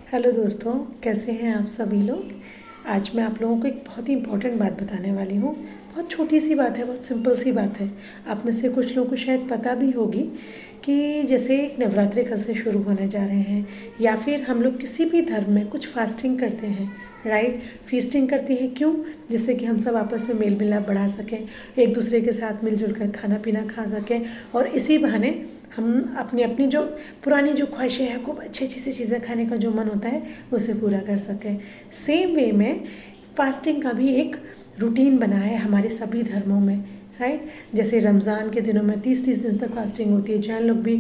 Hello दोस्तों, कैसे हैं आप सभी लोग। आज मैं आप लोगों को एक बहुत ही इम्पोर्टेंट बात बताने वाली हूँ। बहुत छोटी सी बात है, बहुत सिंपल सी बात है। आप में से कुछ लोगों को शायद पता भी होगी कि जैसे नवरात्रि कल से शुरू होने जा रहे हैं, या फिर हम लोग किसी भी धर्म में कुछ फास्टिंग करते हैं, राइट। फीस्टिंग करते हैं क्यों? जिससे कि हम सब आपस में मेल मिलाप बढ़ा सकें, एक दूसरे के साथ मिलजुल कर खाना पीना खा सकें, और इसी बहाने हम अपनी अपनी जो पुरानी जो ख्वाहिशें हैं, खूब अच्छी अच्छी सी चीज़ें खाने का जो मन होता है उसे पूरा कर सकें। सेम वे में फास्टिंग का भी एक रूटीन बना है हमारे सभी धर्मों में, राइट। जैसे रमज़ान के दिनों में 30-30 दिन तक फास्टिंग होती है। जैन लोग भी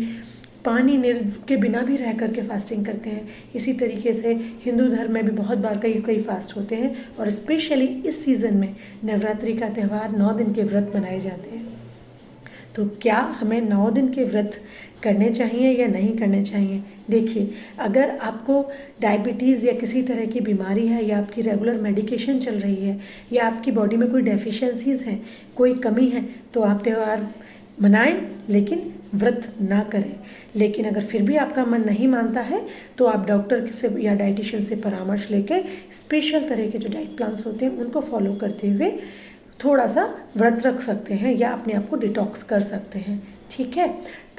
पानी के बिना भी रह करके फास्टिंग करते हैं। इसी तरीके से हिंदू धर्म में भी बहुत बार कई कई फास्ट होते हैं, और स्पेशली इस सीज़न में नवरात्रि का त्यौहार 9 दिन के व्रत मनाए जाते हैं। तो क्या हमें 9 दिन के व्रत करने चाहिए या नहीं करने चाहिए? देखिए, अगर आपको डायबिटीज़ या किसी तरह की बीमारी है, या आपकी रेगुलर मेडिकेशन चल रही है, या आपकी बॉडी में कोई डेफिशिएंसीज़ हैं, कोई कमी है, तो आप त्यौहार मनाएं, लेकिन व्रत ना करें। लेकिन अगर फिर भी आपका मन नहीं मानता है, तो आप डॉक्टर से या डाइटिशियन से परामर्श लेकर स्पेशल तरह के जो डाइट प्लान्स होते हैं उनको फॉलो करते हुए थोड़ा सा व्रत रख सकते हैं, या अपने आप को डिटॉक्स कर सकते हैं, ठीक है।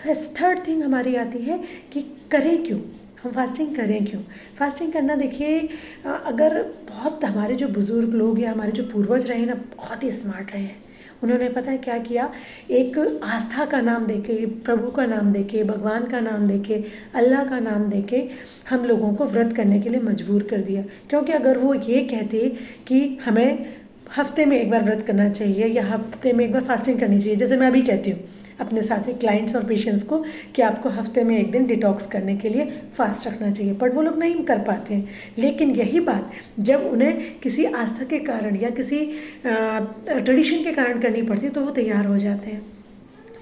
थर्ड थिंग हमारी आती है कि करें क्यों, हम फास्टिंग करें क्यों। फास्टिंग करना, देखिए, अगर बहुत हमारे जो बुज़ुर्ग लोग या हमारे जो पूर्वज रहे ना, बहुत ही स्मार्ट रहे हैं। उन्होंने पता है क्या किया, एक आस्था का नाम देके, प्रभु का नाम देके, भगवान का नाम देके, अल्लाह का नाम देके हम लोगों को व्रत करने के लिए मजबूर कर दिया। क्योंकि अगर वो ये कहते कि हमें हफ्ते में एक बार व्रत करना चाहिए, या हफ्ते में एक बार फास्टिंग करनी चाहिए, जैसे मैं अभी कहती हूँ अपने साथी क्लाइंट्स और पेशेंट्स को कि आपको हफ्ते में एक दिन डिटॉक्स करने के लिए फास्ट रखना चाहिए, बट वो लोग नहीं कर पाते हैं। लेकिन यही बात जब उन्हें किसी आस्था के कारण या किसी ट्रेडिशन के कारण करनी पड़ती है, तो वो तैयार हो जाते हैं,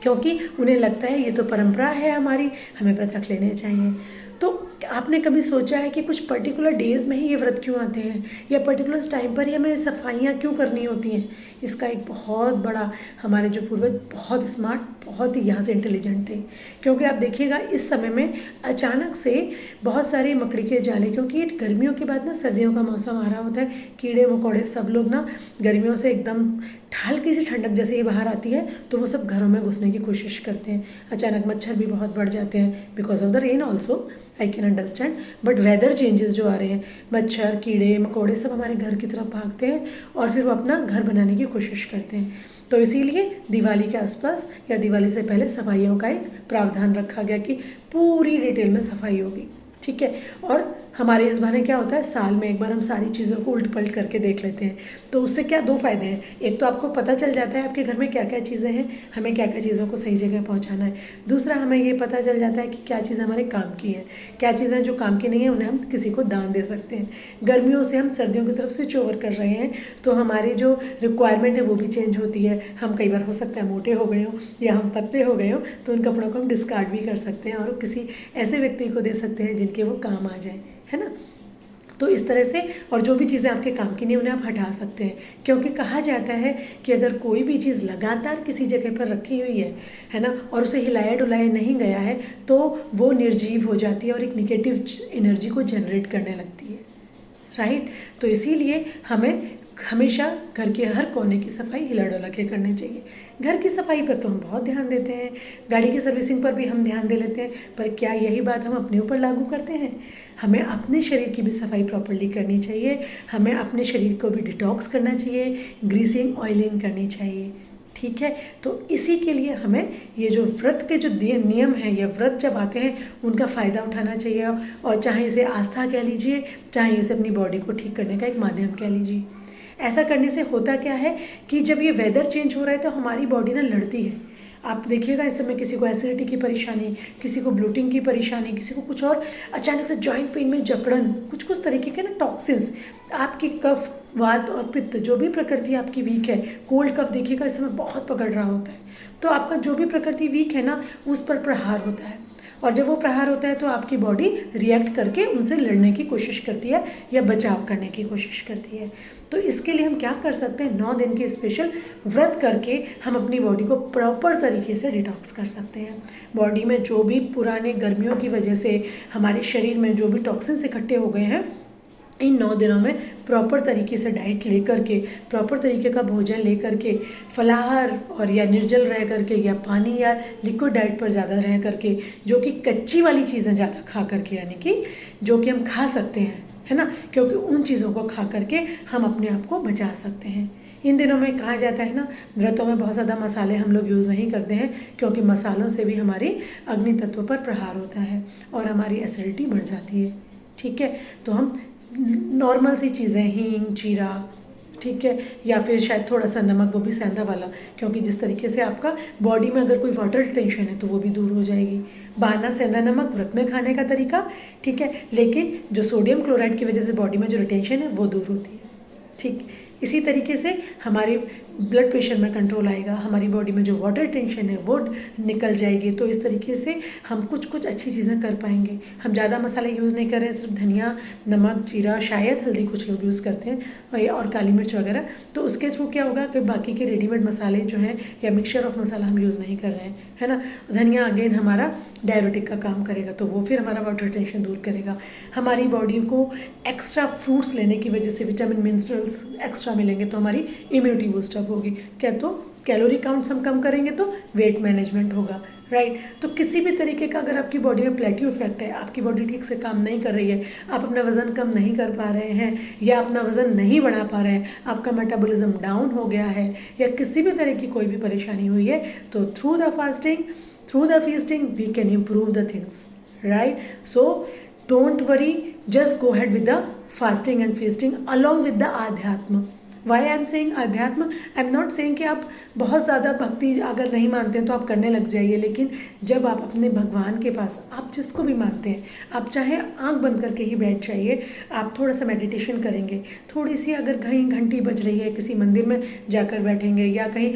क्योंकि उन्हें लगता है ये तो परंपरा है हमारी, हमें व्रत रख लेने चाहिए। तो आपने कभी सोचा है कि कुछ पर्टिकुलर डेज़ में ही ये व्रत क्यों आते हैं, या पर्टिकुलर टाइम पर ही हमें सफाइयाँ क्यों करनी होती हैं? इसका एक बहुत बड़ा, हमारे जो पूर्वज बहुत स्मार्ट, बहुत ही यहाँ से इंटेलिजेंट थे। क्योंकि आप देखिएगा इस समय में अचानक से बहुत सारे मकड़ी के जाले, क्योंकि गर्मियों के बाद ना सर्दियों का मौसम आ रहा होता है, कीड़े मकोड़े सब लोग ना गर्मियों से एकदम हल्की सी ठंडक जैसे ही बाहर आती है तो वो सब घरों में घुसने की कोशिश करते हैं। अचानक मच्छर भी बहुत बढ़ जाते हैं, because of the rain also, I can understand. But weather changes जो आ रहे हैं, मच्छर कीड़े मकोड़े सब हमारे घर की तरफ भागते हैं, और फिर वो अपना घर बनाने की कोशिश करते हैं। तो इसीलिए दिवाली के आसपास या दिवाली से पहले सफाइयों का एक प्रावधान रखा गया कि पूरी डिटेल में सफाई होगी, ठीक है। और हमारे इस बहाने क्या होता है, साल में एक बार हम सारी चीज़ों को उल्ट पलट करके देख लेते हैं। तो उससे क्या दो फायदे हैं, एक तो आपको पता चल जाता है आपके घर में क्या क्या चीज़ें हैं, हमें क्या क्या चीज़ों को सही जगह पहुंचाना है। दूसरा, हमें ये पता चल जाता है कि क्या चीज़ें हमारे काम की हैं, क्या चीज़ें जो काम की नहीं है उन्हें हम किसी को दान दे सकते हैं। गर्मियों से हम सर्दियों की तरफ स्विच ओवर कर रहे हैं, तो हमारी जो रिक्वायरमेंट है वो भी चेंज होती है। हम कई बार हो सकता है मोटे हो गए हों, या हम पतले हो गए हों, तो उन कपड़ों को हम डिस्कार्ड भी कर सकते हैं और किसी ऐसे व्यक्ति को दे सकते हैं जिनके वो काम आ जाए, है ना। तो इस तरह से, और जो भी चीज़ें आपके काम की नहीं उन्हें आप हटा सकते हैं। क्योंकि कहा जाता है कि अगर कोई भी चीज़ लगातार किसी जगह पर रखी हुई है ना, और उसे हिलाया डुलाया नहीं गया है, तो वो निर्जीव हो जाती है और एक निगेटिव एनर्जी को जनरेट करने लगती है, राइट। तो इसीलिए हमें हमेशा घर के हर कोने की सफाई हिला डुला के करनी चाहिए। घर की सफाई पर तो हम बहुत ध्यान देते हैं, गाड़ी की सर्विसिंग पर भी हम ध्यान दे लेते हैं, पर क्या यही बात हम अपने ऊपर लागू करते हैं? हमें अपने शरीर की भी सफाई प्रॉपर्ली करनी चाहिए, हमें अपने शरीर को भी डिटॉक्स करना चाहिए, ग्रीसिंग ऑयलिंग करनी चाहिए, ठीक है। तो इसी के लिए हमें ये जो व्रत के जो नियम हैं, या व्रत जब आते हैं उनका फ़ायदा उठाना चाहिए, और चाहे इसे आस्था कह लीजिए, चाहे इसे अपनी बॉडी को ठीक करने का एक माध्यम कह लीजिए। ऐसा करने से होता क्या है कि जब ये वेदर चेंज हो रहा है तो हमारी बॉडी ना लड़ती है। आप देखिएगा इस समय किसी को एसिडिटी की परेशानी, किसी को ब्लोटिंग की परेशानी, किसी को कुछ और, अचानक से जॉइंट पेन में जकड़न, कुछ कुछ तरीके के ना टॉक्सिन्स, आपकी कफ वात और पित्त, जो भी प्रकृति आपकी वीक है, कोल्ड कफ देखिएगा इस समय बहुत पकड़ रहा होता है, तो आपका जो भी प्रकृति वीक है ना उस पर प्रहार होता है। और जब वो प्रहार होता है तो आपकी बॉडी रिएक्ट करके उनसे लड़ने की कोशिश करती है या बचाव करने की कोशिश करती है। तो इसके लिए हम क्या कर सकते हैं, 9 दिन के स्पेशल व्रत करके हम अपनी बॉडी को प्रॉपर तरीके से डिटॉक्स कर सकते हैं। बॉडी में जो भी पुराने गर्मियों की वजह से हमारे शरीर में जो भी टॉक्सिन्स इकट्ठे हो गए हैं, इन 9 दिनों में प्रॉपर तरीके से डाइट लेकर के, प्रॉपर तरीके का भोजन लेकर के, फलाहार और या निर्जल रह करके या पानी या लिक्विड डाइट पर ज़्यादा रह करके, जो कि कच्ची वाली चीज़ें ज़्यादा खा करके, यानी कि जो कि हम खा सकते हैं, है ना, क्योंकि उन चीज़ों को खा करके हम अपने आप को बचा सकते हैं। इन दिनों में कहा जाता है ना, व्रतों में बहुत ज़्यादा मसाले हम लोग यूज़ नहीं करते हैं, क्योंकि मसालों से भी हमारी अग्नि तत्व पर प्रहार होता है और हमारी एसिडिटी बढ़ जाती है। ठीक है, तो हम नॉर्मल सी चीज़ें, हींग, जीरा, ठीक है, या फिर शायद थोड़ा सा नमक, वो भी सेंधा वाला, क्योंकि जिस तरीके से आपका बॉडी में अगर कोई वाटर रिटेंशन है तो वो भी दूर हो जाएगी। बाना सेंधा नमक व्रत में खाने का तरीका, ठीक है, लेकिन जो सोडियम क्लोराइड की वजह से बॉडी में जो रिटेंशन है वो दूर होती है। ठीक, इसी तरीके से हमारे ब्लड प्रेशर में कंट्रोल आएगा, हमारी बॉडी में जो वाटर टेंशन है वो निकल जाएगी। तो इस तरीके से हम कुछ कुछ अच्छी चीज़ें कर पाएंगे। हम ज़्यादा मसाले यूज़ नहीं कर रहे हैं, सिर्फ धनिया, नमक, जीरा, शायद हल्दी कुछ लोग यूज़ करते हैं और काली मिर्च वगैरह। तो उसके थ्रू क्या होगा कि बाकी के रेडीमेड मसाले जो हैं या मिक्सचर ऑफ मसाला हम यूज़ नहीं कर रहे हैं, है ना। धनिया अगेन हमारा डायबिटिक का काम करेगा, तो वो फिर हमारा वाटर टेंशन दूर करेगा। हमारी बॉडी को एक्स्ट्रा फ्रूट्स लेने की वजह से विटामिन मिनरल्स एक्स्ट्रा मिलेंगे, तो हमारी इम्यूनिटी बूस्टअप होगी। क्या, तो कैलोरी काउंट्स हम कम करेंगे तो वेट मैनेजमेंट होगा, राइट। तो किसी भी तरीके का अगर आपकी बॉडी में प्लेट्यू इफेक्ट है, आपकी बॉडी ठीक से काम नहीं कर रही है, आप अपना वज़न कम नहीं कर पा रहे हैं या अपना वज़न नहीं बढ़ा पा रहे हैं, आपका मेटाबॉलिज्म डाउन हो गया है या किसी भी तरह की कोई भी परेशानी हुई है, तो through the fasting, through the feasting we can improve the things, right. So don't worry, just go ahead with the fasting and feasting along with the आध्यात्म। वाई आई एम सेइंग अध्यात्म, आई एम नॉट सेइंग कि आप बहुत ज़्यादा भक्ति अगर नहीं मानते हैं तो आप करने लग जाइए, लेकिन जब आप अपने भगवान के पास, आप जिसको भी मानते हैं, आप चाहे आंख बंद करके ही बैठ जाइए, आप थोड़ा सा मेडिटेशन करेंगे, थोड़ी सी अगर कहीं घंटी बज रही है, किसी मंदिर में जाकर बैठेंगे या कहीं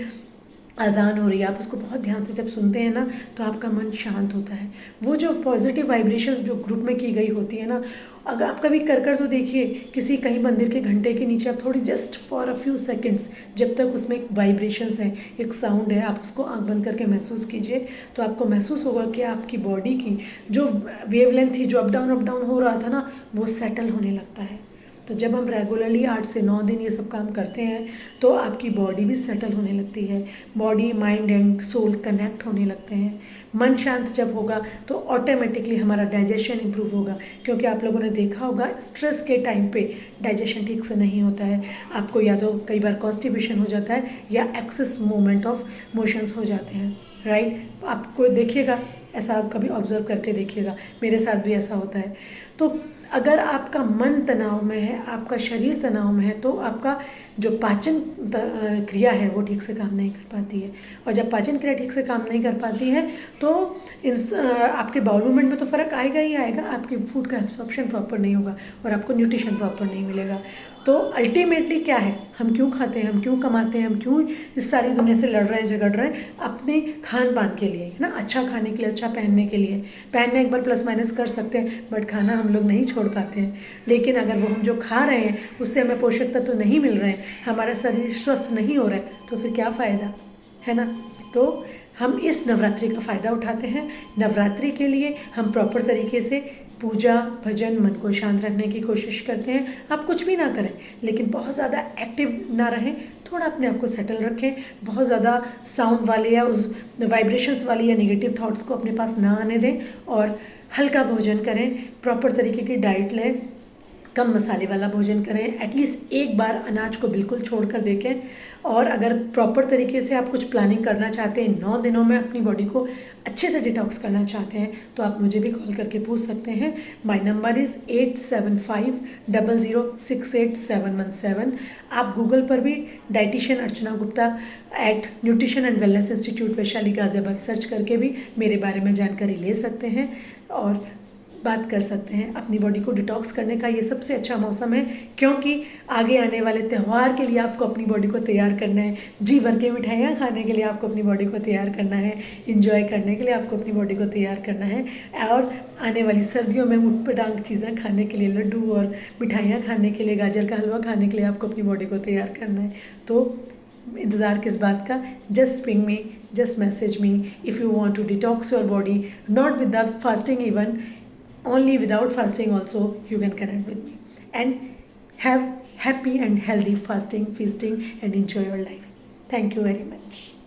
अजान हो रही है, आप उसको बहुत ध्यान से जब सुनते हैं ना, तो आपका मन शांत होता है। वो जो पॉजिटिव वाइब्रेशंस जो ग्रुप में की गई होती है ना, अगर आप कभी कर तो देखिए, किसी कहीं मंदिर के घंटे के नीचे आप थोड़ी just for a few seconds, जब तक उसमें एक वाइब्रेशंस है, एक साउंड है, आप उसको आंख बंद करके महसूस कीजिए, तो आपको महसूस होगा कि आपकी बॉडी की जो वेवलेंथ थी, जो अप डाउन हो रहा था ना, वो सेटल होने लगता है। तो जब हम रेगुलरली 8 से 9 दिन ये सब काम करते हैं, तो आपकी बॉडी भी सेटल होने लगती है, body, mind and soul connect होने लगते हैं। मन शांत जब होगा तो ऑटोमेटिकली हमारा डाइजेशन इंप्रूव होगा, क्योंकि आप लोगों ने देखा होगा स्ट्रेस के टाइम पे डाइजेशन ठीक से नहीं होता है, आपको या तो कई बार कॉन्स्टिपेशन हो जाता है या एक्सेस मूवमेंट ऑफ मोशंस हो जाते हैं, राइट। आपको देखिएगा, ऐसा आप कभी ऑब्जर्व करके देखिएगा, मेरे साथ भी ऐसा होता है। तो अगर आपका मन तनाव में है, आपका शरीर तनाव में है, तो आपका जो पाचन क्रिया है वो ठीक से काम नहीं कर पाती है, और जब पाचन क्रिया ठीक से काम नहीं कर पाती है तो आपके बाउल मूवमेंट में तो फ़र्क आएगा ही आएगा, आपकी फूड का एब्सॉर्प्शन प्रॉपर नहीं होगा और आपको न्यूट्रिशन प्रॉपर नहीं मिलेगा। तो अल्टीमेटली क्या है, हम क्यों खाते हैं, हम क्यों कमाते हैं, हम क्यों इस सारी दुनिया से लड़ रहे हैं, झगड़ रहे हैं, अपने खान पान के लिए, है ना, अच्छा खाने के लिए, अच्छा पहनने के लिए। पहनने एक बार प्लस माइनस कर सकते हैं, बट खाना हम लोग नहीं छोड़ पाते हैं। लेकिन अगर वो हम जो खा रहे हैं उससे हमें पोषक तत्व नहीं मिल रहे हैं, हमारा शरीर स्वस्थ नहीं हो रहा है, तो फिर क्या फ़ायदा, है ना। तो हम इस नवरात्रि का फ़ायदा उठाते हैं। नवरात्रि के लिए हम प्रॉपर तरीके से पूजा, भजन, मन को शांत रखने की कोशिश करते हैं। आप कुछ भी ना करें, लेकिन बहुत ज़्यादा एक्टिव ना रहें, थोड़ा अपने आप को सेटल रखें, बहुत ज़्यादा साउंड वाले या उस वाइब्रेशंस वाली या नेगेटिव थॉट्स को अपने पास ना आने दें, और हल्का भोजन करें, प्रॉपर तरीके की डाइट लें, कम मसाले वाला भोजन करें, एटलीस्ट एक बार अनाज को बिल्कुल छोड़ कर देखें। और अगर प्रॉपर तरीके से आप कुछ प्लानिंग करना चाहते हैं, 9 दिनों में अपनी बॉडी को अच्छे से डिटॉक्स करना चाहते हैं, तो आप मुझे भी कॉल करके पूछ सकते हैं। My number is 8750068717। आप गूगल पर भी dietitian Archana Gupta @nutrition and wellness institute Vaishali Ghaziabad search करके भी मेरे बारे में जानकारी ले सकते हैं। और बात कर सकते हैं। अपनी बॉडी को डिटॉक्स करने का ये सबसे अच्छा मौसम है, क्योंकि आगे आने वाले त्यौहार के लिए आपको अपनी बॉडी को तैयार करना है, जी भर के मिठाइयाँ खाने के लिए आपको अपनी बॉडी को तैयार करना है, इंजॉय करने के लिए आपको अपनी बॉडी को तैयार करना है, और आने वाली सर्दियों में ऊटपटांग चीज़ें खाने के लिए, लड्डू और मिठाइयाँ खाने के लिए, गाजर का हलवा खाने के लिए आपको अपनी बॉडी को तैयार करना है। तो इंतज़ार किस बात का? Just ping me, just message me if you want to detox your body, not without fasting even, only without fasting also you can connect with me, and have happy and healthy fasting, feasting, and enjoy your life. Thank you very much.